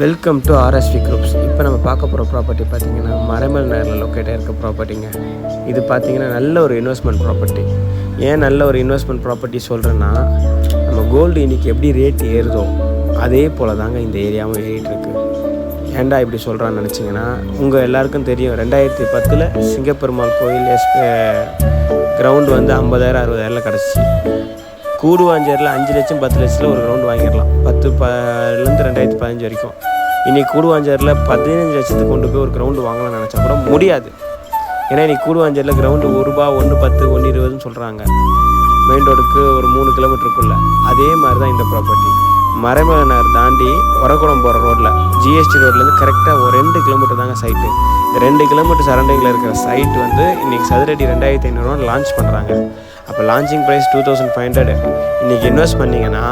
Welcome to RSV groups. இப்போ நம்ம பார்க்க போகிற ப்ராப்பர்ட்டி பார்த்திங்கன்னா மறைமல் நகரில் லொக்கேட்டாக இருக்க ப்ராப்பர்ட்டிங்க. இது பார்த்திங்கன்னா நல்ல ஒரு இன்வெஸ்ட்மெண்ட் ப்ராப்பர்ட்டி. ஏன் நல்ல ஒரு இன்வெஸ்ட்மெண்ட் ப்ராப்பர்ட்டி சொல்கிறேன்னா, நம்ம கோல்டு இன்றைக்கி எப்படி ரேட் ஏறுதோ அதே போல் தாங்க இந்த ஏரியாவும் ஏறிட்டுருக்கு. ஏன்டா இப்படி சொல்கிறான்னு நினச்சிங்கன்னா, உங்கள் எல்லாருக்கும் தெரியும் 2010 சிங்கப்பெருமாள் கோயில் கிரவுண்டு வந்து 50,000 60,000 கிடச்சிச்சு. கூடுவாஞ்சேரியில் 5 லட்சம் 10 லட்சத்தில் ஒரு கிரவுண்டு வாங்கிடலாம். 10லேருந்து 2015 வரைக்கும். இன்றைக்கி கூடுவாஞ்சேரியில் 15 லட்சத்துக்கு கொண்டு போய் ஒரு கிரவுண்டு வாங்கலாம்னு நினச்சா கூட முடியாது. ஏன்னா இன்றைக்கி கூடுவாஞ்சேரியில் கிரவுண்டு ₹1, 1.10, 1.20 சொல்கிறாங்க. மெயின் ரோடுக்கு ஒரு 3 கிலோமீட்டருக்குள்ளே. அதே மாதிரி தான் இந்த ப்ராப்பர்ட்டி. மறைமலனார் தாண்டி ஒரகுளம் போகிற ரோட்டில் ஜிஎஸ்டி ரோட்லேருந்து கரெக்டாக ஒரு 2 கிலோமீட்டர் தாங்க சைட்டு. இந்த 2 கிலோமீட்டர் சரௌண்டிங்கில் இருக்கிற சைட் வந்து இன்றைக்கி சதுரடி 2,500 லான்ச் பண்ணுறாங்க. அப்போ லான்ச்சிங் ப்ரைஸ் 2,500. இன்றைக்கி இன்வெஸ்ட் பண்ணிங்கன்னா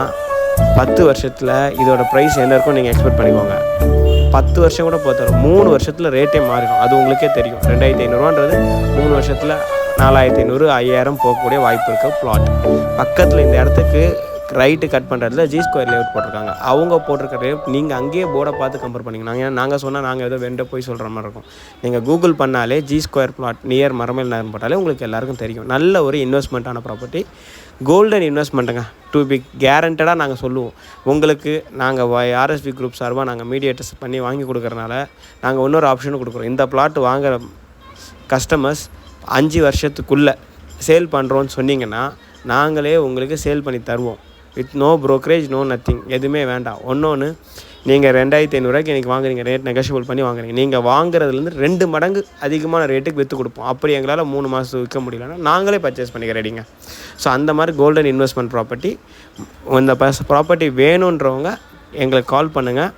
10 வருஷத்தில் இதோட ப்ரைஸ் என்ன இருக்கும் நீங்கள் எக்ஸ்பெக்ட் பண்ணிக்கோங்க. 10 வருஷம் கூட போத்தரும், 3 வருஷத்தில் ரேட்டே மாறிடும். அது உங்களுக்கே தெரியும். 2,500ன்றது 3 வருஷத்தில் 4,500 5,000 போகக்கூடிய வாய்ப்பு இருக்க பிளாட். பக்கத்தில் இந்த இடத்துக்கு ரைட்டு கட் பண்ணுறதுல ஜி ஸ்கொயர் லேஅவுட் போட்டிருக்காங்க. அவங்க போட்டிருக்க ரேட் நீங்கள் அங்கேயே போர்டை பார்த்து கம்பேர் பண்ணிங்கன்னா, ஏன்னா நாங்கள் சொன்னால் நாங்கள் ஏதோ வெண்ட போய் சொல்கிற மாதிரி இருக்கும். நீங்கள் கூகுள் பண்ணாலே ஜி ஸ்கொயர் பிளாட் நியர் மரமல் நகர் போட்டாலே உங்களுக்கு எல்லாருக்கும் தெரியும். நல்ல ஒரு இன்வெஸ்ட்மெண்ட்டான ப்ராப்பர்ட்டி, கோல்டன் இன்வெஸ்ட்மெண்ட்டுங்க. டு பி கேரண்டடாக நாங்கள் சொல்லுவோம். உங்களுக்கு நாங்கள் ஆர்எஸ்வி குரூப் சார்பாக நாங்கள் மீடியேட்டர்ஸ் பண்ணி வாங்கி கொடுக்குறனால நாங்கள் இன்னொரு ஆப்ஷனும் கொடுக்குறோம். இந்த பிளாட் வாங்குகிற கஸ்டமர்ஸ் 5 வருஷத்துக்குள்ளே சேல் பண்ணுறோன்னு சொன்னீங்கன்னா நாங்களே உங்களுக்கு சேல் பண்ணி தருவோம். With no brokerage, no nothing, எதுவுமே வேண்டாம். ஒன்று நீங்கள் 2,500 இன்றைக்கி வாங்குறீங்க, ரேட் நெகோஷியபிள் பண்ணி வாங்குறீங்க. நீங்கள் வாங்குறதுலேருந்து 2 மடங்கு அதிகமான ரேட்டுக்கு விற்று கொடுப்போம். அப்படி எங்களால் 3 மாதம் விற்க முடியலன்னா நாங்களே பர்ச்சேஸ் பண்ணிக்க ரெடிங்க. ஸோ அந்த மாதிரி கோல்டன் இன்வெஸ்ட்மெண்ட் ப்ராப்பர்ட்டி. இந்த ப்ராப்பர்ட்டி வேணுன்றவங்க எங்களுக்கு கால் பண்ணுங்கள்.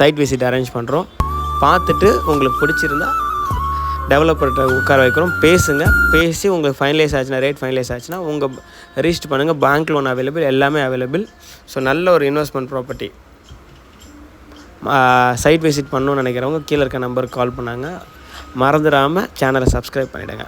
சைட் விசிட் அரேஞ்ச் பண்ணுறோம். பார்த்துட்டு உங்களுக்கு பிடிச்சிருந்தா டெவலப்பர்கிட்ட உட்கார வைக்கிறோம். பேசி உங்களுக்கு ஃபைனலைஸ் ஆச்சுன்னா, ரேட் ஃபைனலைஸ் ஆச்சுன்னா உங்கள் ரிஜிஸ்டர் பண்ணுங்கள். பேங்க் லோன் அவைலபிள், எல்லாமே அவைலபிள். ஸோ நல்ல ஒரு இன்வெஸ்ட்மெண்ட் ப்ராப்பர்ட்டி. சைட் விசிட் பண்ணணும்னு நினைக்கிறவங்க கீழே இருக்க நம்பருக்கு கால் பண்ணாங்க. மறந்துடாமல் சேனலை சப்ஸ்கிரைப் பண்ணிவிடுங்க.